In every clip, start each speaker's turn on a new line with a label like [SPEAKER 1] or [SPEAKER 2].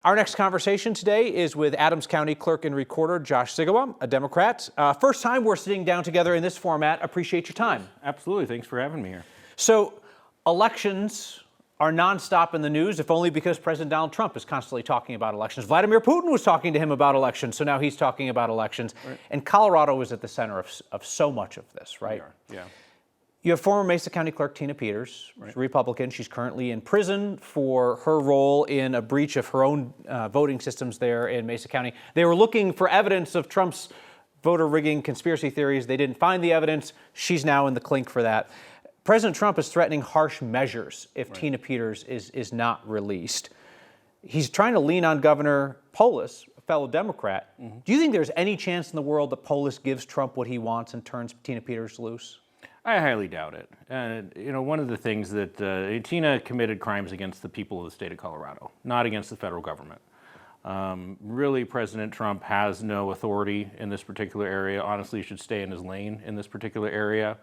[SPEAKER 1] Our next conversation today is with Adams County Clerk and Recorder Josh Zygielbaum, a Democrat. First time we're sitting down together in this format. Appreciate your time.
[SPEAKER 2] Absolutely. Thanks for having me here.
[SPEAKER 1] So, elections are nonstop in the news, if only because President Donald Trump is constantly talking about elections. Vladimir Putin was talking to him about elections, so now he's talking about elections. Right. And Colorado is at the center of so much of this, right?
[SPEAKER 2] Yeah.
[SPEAKER 1] You have former Mesa County Clerk Tina Peters, right. She's a Republican. She's currently in prison for her role in a breach of her own voting systems there in Mesa County. They were looking for evidence of Trump's voter rigging conspiracy theories. They didn't find the evidence. She's now in the clink for that. President Trump is threatening harsh measures if Tina Peters is not released. He's trying to lean on Governor Polis, a fellow Democrat. Mm-hmm. Do you think there's any chance in the world that Polis gives Trump what he wants and turns Tina Peters loose?
[SPEAKER 2] I highly doubt it. One of the things that Tina committed crimes against the people of the state of Colorado, not against the federal government. Really, President Trump has no authority in this particular area. Honestly, he should stay in his lane in this particular area.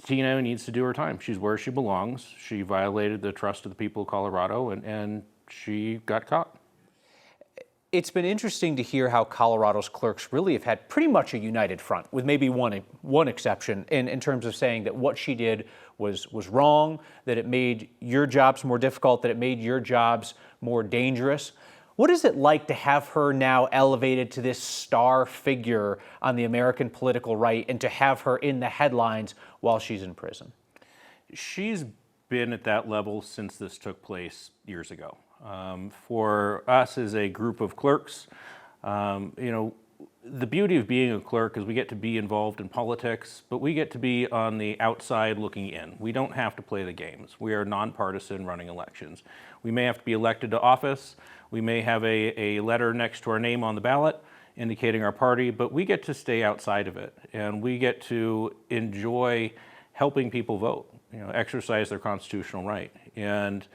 [SPEAKER 2] Tina needs to do her time. She's where she belongs. She violated the trust of the people of Colorado, and she got caught.
[SPEAKER 1] It's been interesting to hear how Colorado's clerks really have had pretty much a united front, with maybe one exception, in terms of saying that what she did was wrong, that it made your jobs more difficult, that it made your jobs more dangerous. What is it like to have her now elevated to this star figure on the American political right and to have her in the headlines while she's in prison?
[SPEAKER 2] She's been at that level since this took place years ago. For us as a group of clerks, the beauty of being a clerk is we get to be involved in politics, but we get to be on the outside looking in. We don't have to play the games. We are nonpartisan running elections. We may have to be elected to office. We may have a letter next to our name on the ballot indicating our party, but we get to stay outside of it, and we get to enjoy helping people vote, exercise their constitutional right. And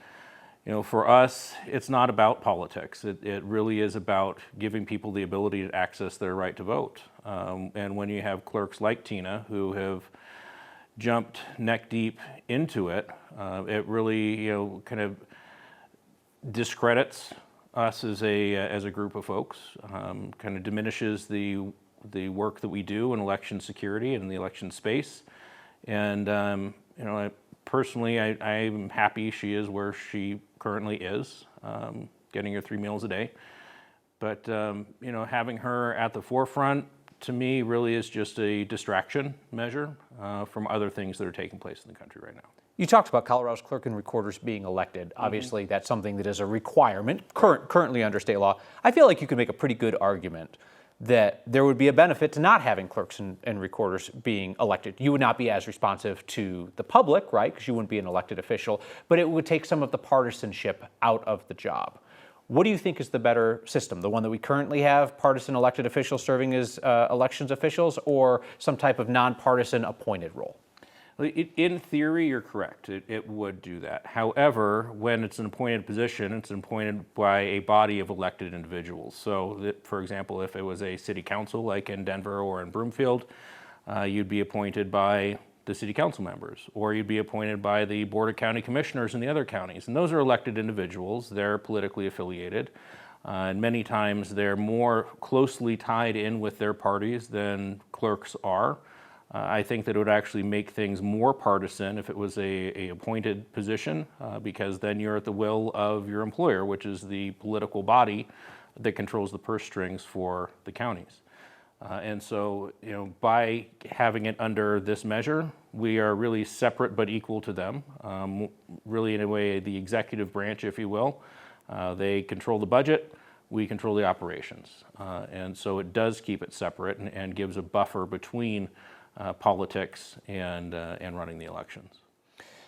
[SPEAKER 2] for us, it's not about politics. It really is about giving people the ability to access their right to vote. And when you have clerks like Tina who have jumped neck deep into it, it really kind of discredits us as a group of folks. Kind of diminishes the work that we do in election security and in the election space. And personally, I'm happy she is where she currently is, getting her 3 meals a day. But, having her at the forefront, to me, really is just a distraction measure from other things that are taking place in the country right now.
[SPEAKER 1] You talked about Colorado's clerk and recorders being elected. Obviously, that's something that is a requirement currently under state law. I feel like you could make a pretty good argument that there would be a benefit to not having clerks and recorders being elected. You would not be as responsive to the public, right, because you wouldn't be an elected official, but it would take some of the partisanship out of the job. What do you think is the better system? The one that we currently have, partisan elected officials serving as elections officials, or some type of nonpartisan appointed role?
[SPEAKER 2] In theory, you're correct. It would do that. However, when it's an appointed position, it's appointed by a body of elected individuals. So, for example, if it was a city council like in Denver or in Broomfield, you'd be appointed by the city council members, or you'd be appointed by the board of county commissioners in the other counties. And those are elected individuals. They're politically affiliated. And many times they're more closely tied in with their parties than clerks are. I think that it would actually make things more partisan if it was a appointed position, because then you're at the will of your employer, which is the political body that controls the purse strings for the counties. And so, by having it under this measure, we are really separate but equal to them. Really, in a way, the executive branch, if you will. They control the budget. We control the operations. And so it does keep it separate and gives a buffer between politics and running the elections.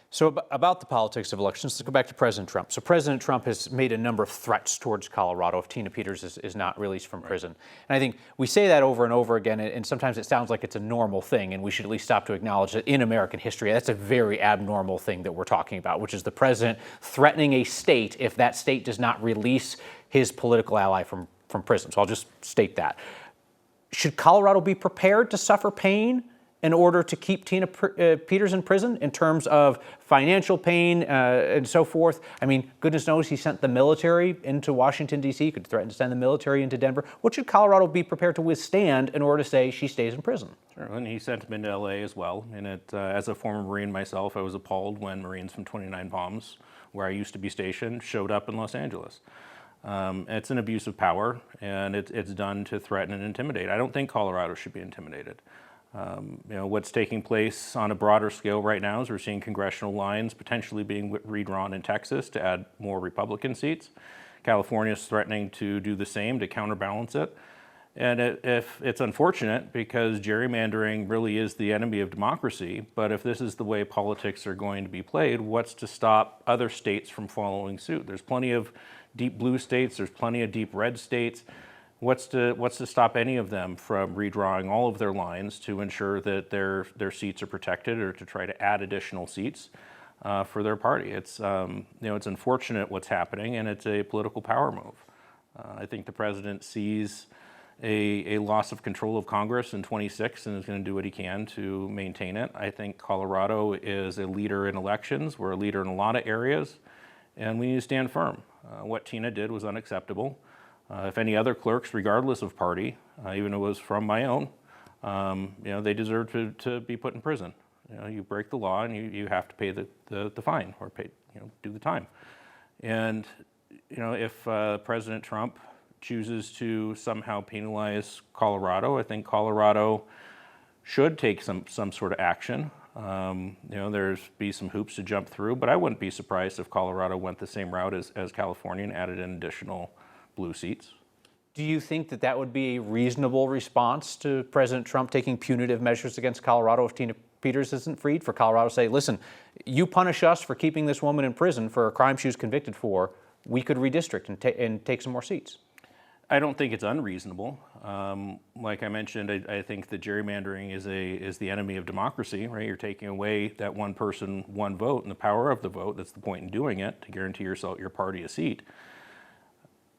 [SPEAKER 1] So about the politics of elections, let's go back to President Trump. So President Trump has made a number of threats towards Colorado if Tina Peters is not released from prison. And I think we say that over and over again, and sometimes it sounds like it's a normal thing, and we should at least stop to acknowledge that in American history, that's a very abnormal thing that we're talking about, which is the president threatening a state if that state does not release his political ally from prison. So I'll just state that. Should Colorado be prepared to suffer pain in order to keep Tina Peters in prison in terms of financial pain and so forth? I mean, goodness knows he sent the military into Washington, D.C. He could threaten to send the military into Denver. What should Colorado be prepared to withstand in order to say she stays in prison?
[SPEAKER 2] Sure, and he sent him into L.A. as well. And as a former Marine myself, I was appalled when Marines from 29 Bombs, where I used to be stationed, showed up in Los Angeles. It's an abuse of power, and it's done to threaten and intimidate. I don't think Colorado should be intimidated. What's taking place on a broader scale right now is we're seeing congressional lines potentially being redrawn in Texas to add more Republican seats. California is threatening to do the same to counterbalance it. And it's unfortunate because gerrymandering really is the enemy of democracy. But if this is the way politics are going to be played, what's to stop other states from following suit? There's plenty of deep blue states. There's plenty of deep red states. What's to stop any of them from redrawing all of their lines to ensure that their seats are protected, or to try to add additional seats for their party? It's it's unfortunate what's happening, and it's a political power move. I think the president sees a loss of control of Congress in 26 and is going to do what he can to maintain it. I think Colorado is a leader in elections. We're a leader in a lot of areas, and we need to stand firm. What Tina did was unacceptable. If any other clerks, regardless of party, even if it was from my own, they deserve to be put in prison. You break the law and you have to pay the fine, or do the time. And if President Trump chooses to somehow penalize Colorado, I think Colorado should take some sort of action. There's be some hoops to jump through, but I wouldn't be surprised if Colorado went the same route as California and added an additional blue seats.
[SPEAKER 1] Do you think that would be a reasonable response to President Trump taking punitive measures against Colorado if Tina Peters isn't freed? For Colorado to say, listen, you punish us for keeping this woman in prison for a crime she was convicted for, we could redistrict and take some more seats.
[SPEAKER 2] I don't think it's unreasonable. Like I mentioned, I think that gerrymandering is the enemy of democracy, right? You're taking away that one person, one vote, and the power of the vote. That's the point in doing it, to guarantee your party a seat.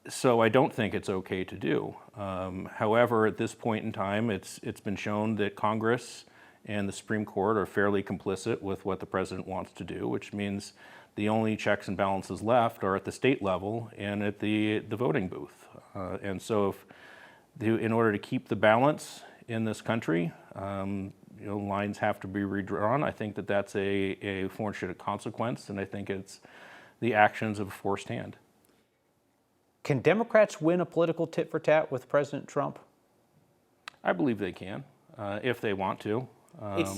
[SPEAKER 2] So I don't think it's okay to do. However, at this point in time, it's been shown that Congress and the Supreme Court are fairly complicit with what the president wants to do, which means the only checks and balances left are at the state level and at the voting booth. And so in order to keep the balance in this country, lines have to be redrawn. I think that's a fortunate consequence, and I think it's the actions of a forced hand.
[SPEAKER 1] Can Democrats win a political tit for tat with President Trump?
[SPEAKER 2] I believe they can, if they want to.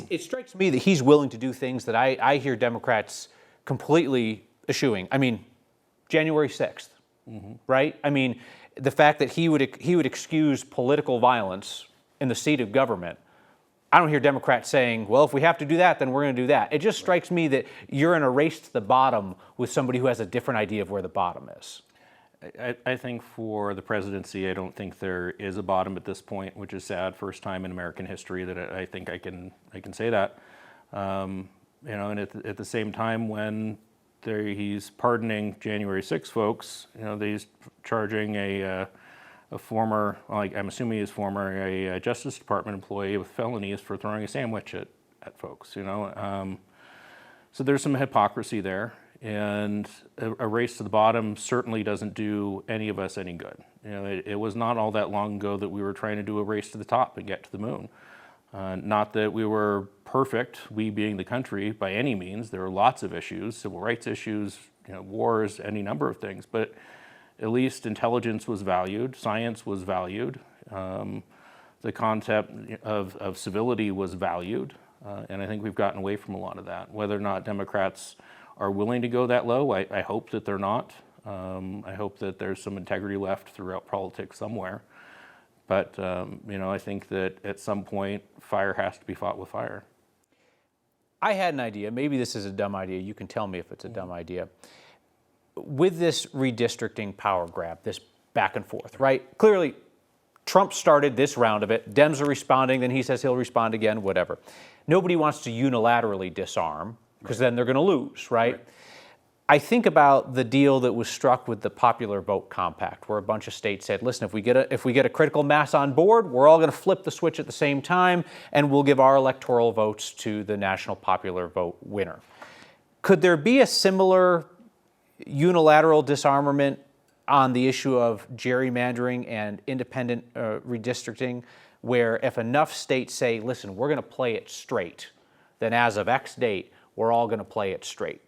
[SPEAKER 1] It strikes me that he's willing to do things that I hear Democrats completely eschewing. I mean, January 6th, right? I mean, the fact that he would excuse political violence in the seat of government. I don't hear Democrats saying, well, if we have to do that, then we're going to do that. It just strikes me that you're in a race to the bottom with somebody who has a different idea of where the bottom is.
[SPEAKER 2] I think for the presidency, I don't think there is a bottom at this point, which is sad. First time in American history that I think I can say that. And at the same time, when he's pardoning January 6 folks, he's charging a former, I'm assuming he's a Justice Department employee with felonies for throwing a sandwich at folks. So there's some hypocrisy there. And a race to the bottom certainly doesn't do any of us any good. It was not all that long ago that we were trying to do a race to the top and get to the moon. Not that we were perfect, we being the country, by any means. There were lots of issues, civil rights issues, wars, any number of things. But at least intelligence was valued, science was valued, the concept of civility was valued. And I think we've gotten away from a lot of that. Whether or not Democrats are willing to go that low, I hope that they're not. I hope that there's some integrity left throughout politics somewhere. But, I think that at some point, fire has to be fought with fire.
[SPEAKER 1] I had an idea. Maybe this is a dumb idea. You can tell me if it's a dumb idea. With this redistricting power grab, this back and forth, right? Clearly, Trump started this round of it. Dems are responding. Then he says he'll respond again, whatever. Nobody wants to unilaterally disarm, because then they're going to lose, right? I think about the deal that was struck with the Popular Vote Compact, where a bunch of states said, listen, if we get a critical mass on board, we're all going to flip the switch at the same time, and we'll give our electoral votes to the national popular vote winner. Could there be a similar unilateral disarmament on the issue of gerrymandering and independent redistricting, where if enough states say, listen, we're going to play it straight, then as of X date, we're all going to play it straight?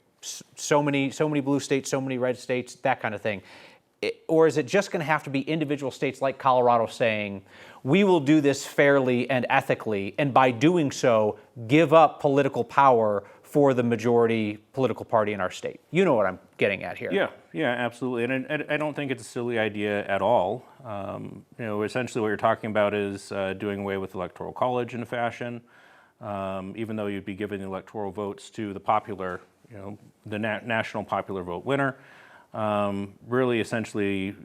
[SPEAKER 1] So many blue states, so many red states, that kind of thing. Or is it just going to have to be individual states like Colorado saying, we will do this fairly and ethically, and by doing so, give up political power for the majority political party in our state? You know what I'm getting at here.
[SPEAKER 2] Yeah, absolutely. And I don't think it's a silly idea at all. Essentially what you're talking about is doing away with the Electoral College in a fashion, even though you'd be giving the electoral votes to the popular, the national popular vote winner. Really essentially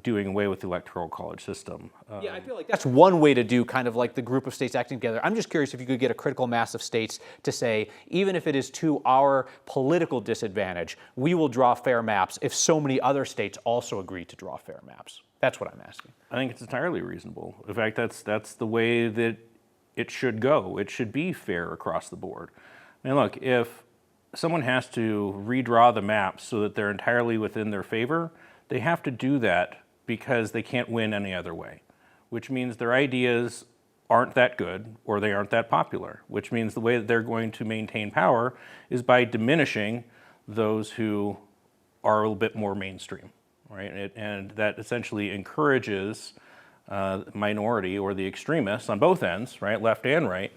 [SPEAKER 2] doing away with the electoral college system.
[SPEAKER 1] Yeah, I feel like that's one way to do kind of like the group of states acting together. I'm just curious if you could get a critical mass of states to say, even if it is to our political disadvantage, we will draw fair maps if so many other states also agree to draw fair maps. That's what I'm asking.
[SPEAKER 2] I think it's entirely reasonable. In fact, that's the way that it should go. It should be fair across the board. I mean, look, if someone has to redraw the maps so that they're entirely within their favor, they have to do that because they can't win any other way, which means their ideas aren't that good or they aren't that popular, which means the way that they're going to maintain power is by diminishing those who are a little bit more mainstream, right? And that essentially encourages minority or the extremists on both ends, right, left and right,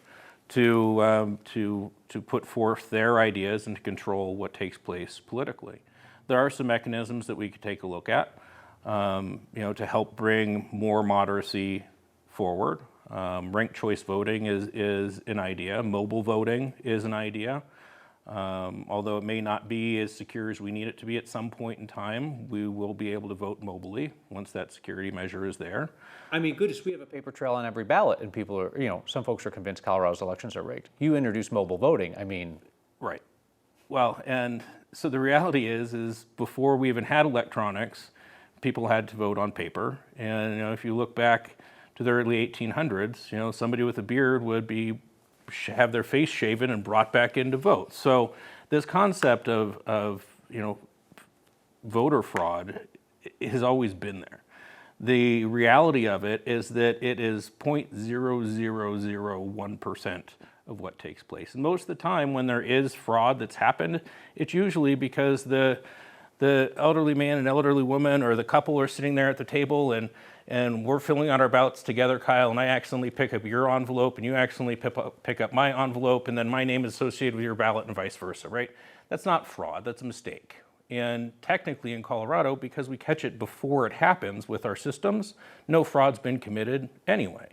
[SPEAKER 2] to put forth their ideas and to control what takes place politically. There are some mechanisms that we could take a look at, to help bring more moderacy forward. Ranked choice voting is an idea. Mobile voting is an idea. Although it may not be as secure as we need it to be at some point in time, we will be able to vote mobily once that security measure is there.
[SPEAKER 1] I mean, goodness, we have a paper trail on every ballot, and people are, some folks are convinced Colorado's elections are rigged. You introduce mobile voting, I mean.
[SPEAKER 2] Right. Well, and so the reality is before we even had electronics, people had to vote on paper. And, if you look back to the early 1800s, somebody with a beard would have their face shaven and brought back in to vote. So this concept of voter fraud has always been there. The reality of it is that it is 0.0001% of what takes place. And most of the time when there is fraud that's happened, it's usually because the elderly man and elderly woman or the couple are sitting there at the table and we're filling out our ballots together, Kyle, and I accidentally pick up your envelope and you accidentally pick up my envelope and then my name is associated with your ballot and vice versa, right? That's not fraud, that's a mistake. And technically in Colorado, because we catch it before it happens with our systems, no fraud's been committed anyway.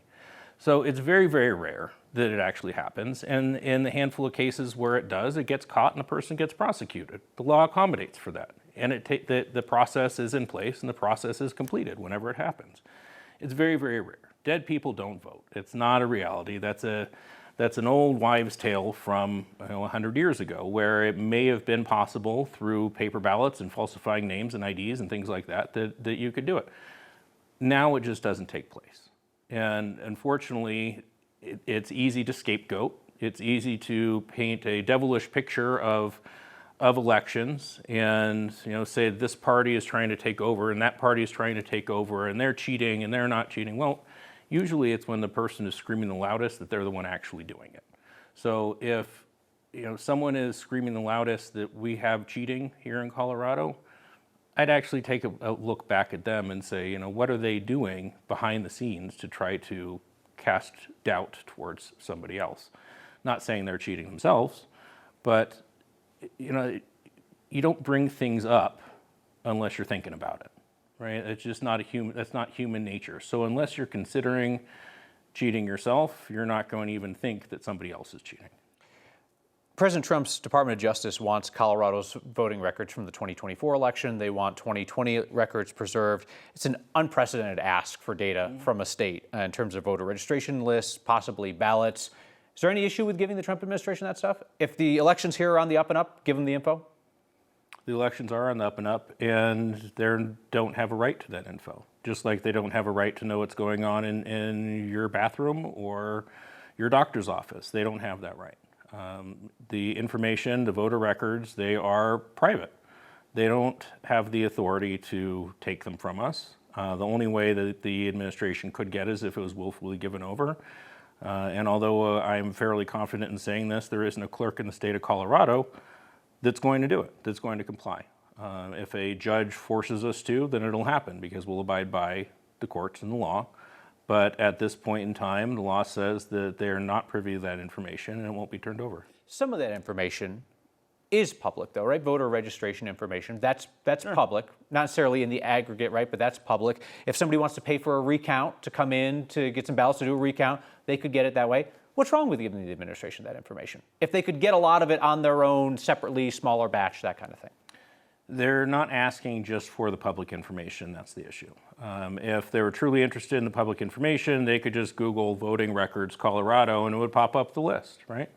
[SPEAKER 2] So it's very, very rare that it actually happens. And in the handful of cases where it does, it gets caught and the person gets prosecuted. The law accommodates for that. And the process is in place and the process is completed whenever it happens. It's very, very rare. Dead people don't vote. It's not a reality. That's an old wives' tale from 100 years ago, where it may have been possible through paper ballots and falsifying names and IDs and things like that you could do it. Now it just doesn't take place. And unfortunately, it's easy to scapegoat. It's easy to paint a devilish picture of elections and say this party is trying to take over and that party is trying to take over and they're cheating and they're not cheating. Well, usually it's when the person is screaming the loudest that they're the one actually doing it. So if someone is screaming the loudest that we have cheating here in Colorado, I'd actually take a look back at them and say, what are they doing behind the scenes to try to cast doubt towards somebody else? Not saying they're cheating themselves, but you don't bring things up unless you're thinking about it, right? It's just not that's not human nature. So unless you're considering cheating yourself, you're not going to even think that somebody else is cheating.
[SPEAKER 1] President Trump's Department of Justice wants Colorado's voting records from the 2024 election. They want 2020 records preserved. It's an unprecedented ask for data from a state in terms of voter registration lists, possibly ballots. Is there any issue with giving the Trump administration that stuff? If the elections here are on the up and up, give them the info?
[SPEAKER 2] The elections are on the up and up, and they don't have a right to that info. Just like they don't have a right to know what's going on in your bathroom or your doctor's office. They don't have that right. The information, the voter records, they are private. They don't have the authority to take them from us. The only way that the administration could get is if it was willfully given over. And although I'm fairly confident in saying this, there isn't a clerk in the state of Colorado that's going to do it, that's going to comply. If a judge forces us to, then it'll happen because we'll abide by the courts and the law. But at this point in time, the law says that they're not privy to that information and it won't be turned over.
[SPEAKER 1] Some of that information is public, though, right? Voter registration information, that's
[SPEAKER 2] Sure.
[SPEAKER 1] public, not necessarily in the aggregate, right? But that's public. If somebody wants to pay for a recount to come in to get some ballots to do a recount, they could get it that way. What's wrong with giving the administration that information? If they could get a lot of it on their own, separately, smaller batch, that kind of thing.
[SPEAKER 2] They're not asking just for the public information, that's the issue. If they were truly interested in the public information, they could just Google voting records Colorado and it would pop up the list, right?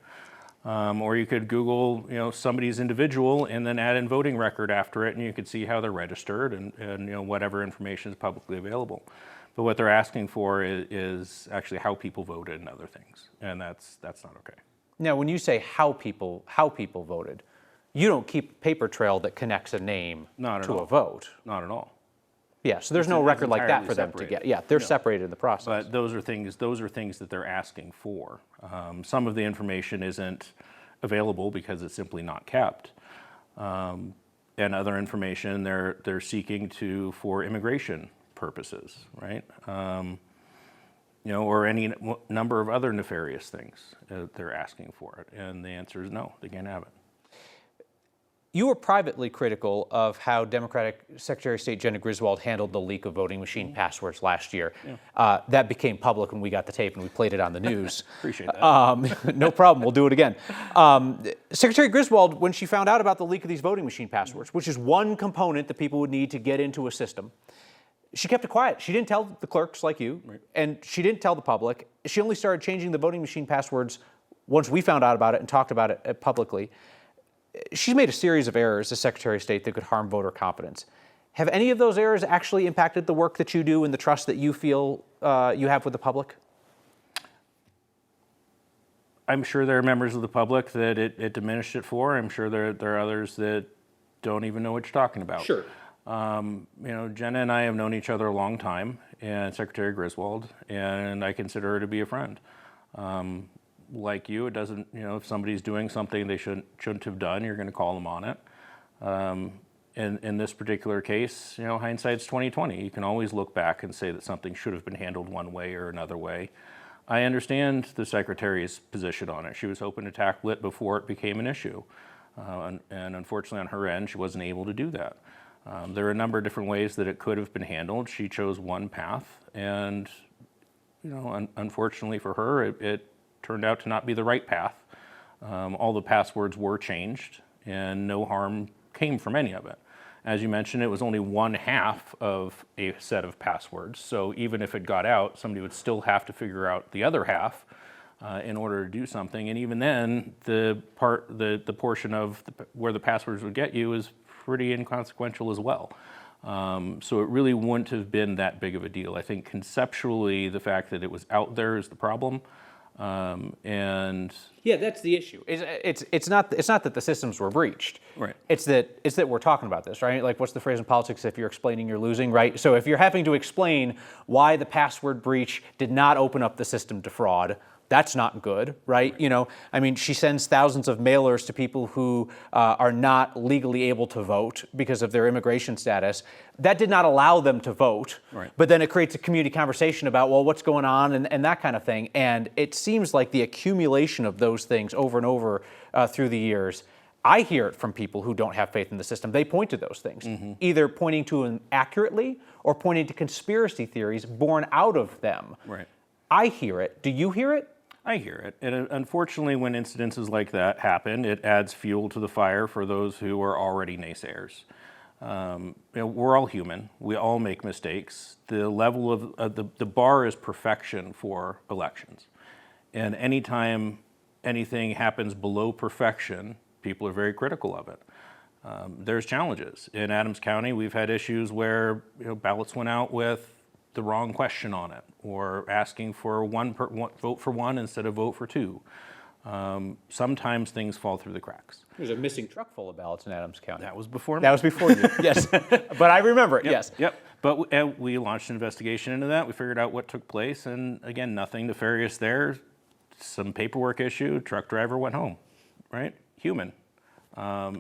[SPEAKER 2] Or you could Google, somebody's individual and then add in voting record after it and you could see how they're registered and whatever information is publicly available. But what they're asking for is actually how people voted and other things, and that's not okay.
[SPEAKER 1] Now, when you say how people voted, you don't keep a paper trail that connects a name to a vote.
[SPEAKER 2] Not at all.
[SPEAKER 1] Yeah, so there's no record like that for them to get. Yeah, they're separated in the process.
[SPEAKER 2] But those are things that they're asking for. Some of the information isn't available because it's simply not kept. And other information they're seeking for immigration purposes, right? Or any number of other nefarious things they're asking for it. And the answer is no, they can't have it.
[SPEAKER 1] You were privately critical of how Democratic Secretary of State Jenna Griswold handled the leak of voting machine passwords last year. Yeah. That became public when we got the tape and we played it on the news.
[SPEAKER 2] Appreciate that.
[SPEAKER 1] No problem, we'll do it again. Secretary Griswold, when she found out about the leak of these voting machine passwords, which is one component that people would need to get into a system, she kept it quiet. She didn't tell the clerks like you, right, and she didn't tell the public. She only started changing the voting machine passwords once we found out about it and talked about it publicly. She's made a series of errors as Secretary of State that could harm voter confidence. Have any of those errors actually impacted the work that you do and the trust that you feel you have with the public?
[SPEAKER 2] I'm sure there are members of the public that it diminished it for. I'm sure there are others that don't even know what you're talking about.
[SPEAKER 1] Sure.
[SPEAKER 2] Jenna and I have known each other a long time, and Secretary Griswold, and I consider her to be a friend. Like you, it doesn't, if somebody's doing something they shouldn't have done, you're going to call them on it. In this particular case, hindsight's 20/20. You can always look back and say that something should have been handled one way or another way. I understand the Secretary's position on it. She was hoping to tackle it before it became an issue. And unfortunately on her end, she wasn't able to do that. There are a number of different ways that it could have been handled. She chose one path, and unfortunately for her, it turned out to not be the right path. All the passwords were changed, and no harm came from any of it. As you mentioned, it was only one half of a set of passwords, so even if it got out, somebody would still have to figure out the other half in order to do something. And even then, the portion of where the passwords would get you is pretty inconsequential as well. So it really wouldn't have been that big of a deal. I think conceptually, the fact that it was out there is the problem. And
[SPEAKER 1] yeah, that's the issue. It's not that the systems were breached.
[SPEAKER 2] Right.
[SPEAKER 1] It's that we're talking about this, right? Like, what's the phrase in politics? If you're explaining, you're losing, right? So if you're having to explain why the password breach did not open up the system to fraud, that's not good, right? She sends thousands of mailers to people who are not legally able to vote because of their immigration status. That did not allow them to vote,
[SPEAKER 2] right.
[SPEAKER 1] But then it creates a community conversation about, well, what's going on and that kind of thing. And it seems like the accumulation of those things over and over through the years, I hear it from people who don't have faith in the system. They point to those things, either pointing to them accurately or pointing to conspiracy theories born out of them.
[SPEAKER 2] Right.
[SPEAKER 1] I hear it. Do you hear it?
[SPEAKER 2] I hear it. And unfortunately, when incidences like that happen, it adds fuel to the fire for those who are already naysayers. We're all human. We all make mistakes. The level of the bar is perfection for elections. And anytime anything happens below perfection, people are very critical of it. There's challenges. In Adams County, we've had issues where ballots went out with the wrong question on it, or asking for vote for one instead of vote for two. Sometimes things fall through the cracks.
[SPEAKER 1] There's a missing truck full of ballots in Adams County.
[SPEAKER 2] That was before me.
[SPEAKER 1] That was before you, yes. But I remember it, yes.
[SPEAKER 2] Yep. But we launched an investigation into that. We figured out what took place, and again, nothing nefarious there. Some paperwork issue, truck driver went home, right? Human.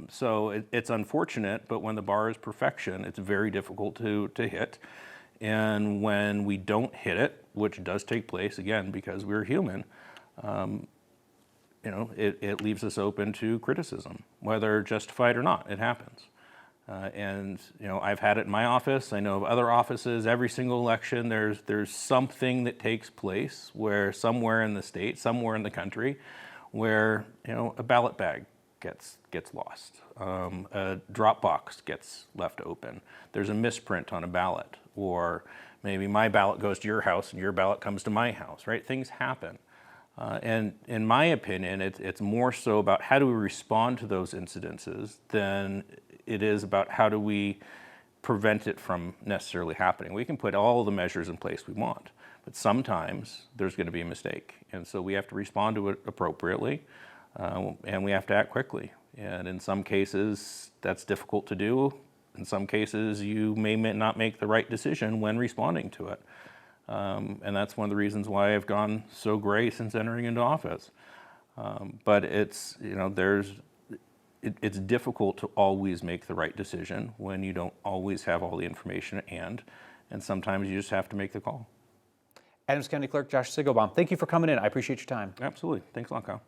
[SPEAKER 2] So it's unfortunate, but when the bar is perfection, it's very difficult to hit. And when we don't hit it, which does take place, again, because we're human, it leaves us open to criticism, whether justified or not. It happens. And I've had it in my office. I know of other offices. Every single election, there's something that takes place where somewhere in the state, somewhere in the country, where a ballot bag gets lost, a drop box gets left open. There's a misprint on a ballot, or maybe my ballot goes to your house and your ballot comes to my house. Right? Things happen. And in my opinion, it's more so about how do we respond to those incidences than it is about how do we prevent it from necessarily happening. We can put all the measures in place we want, but sometimes there's going to be a mistake. And so we have to respond to it appropriately, and we have to act quickly. And in some cases, that's difficult to do. In some cases, you may not make the right decision when responding to it. And that's one of the reasons why I've gone so gray since entering into office. But it's difficult to always make the right decision when you don't always have all the information at hand, and sometimes you just have to make the call.
[SPEAKER 1] Adams County Clerk Josh Zygielbaum, thank you for coming in. I appreciate your time.
[SPEAKER 2] Absolutely. Thanks a lot, Kyle.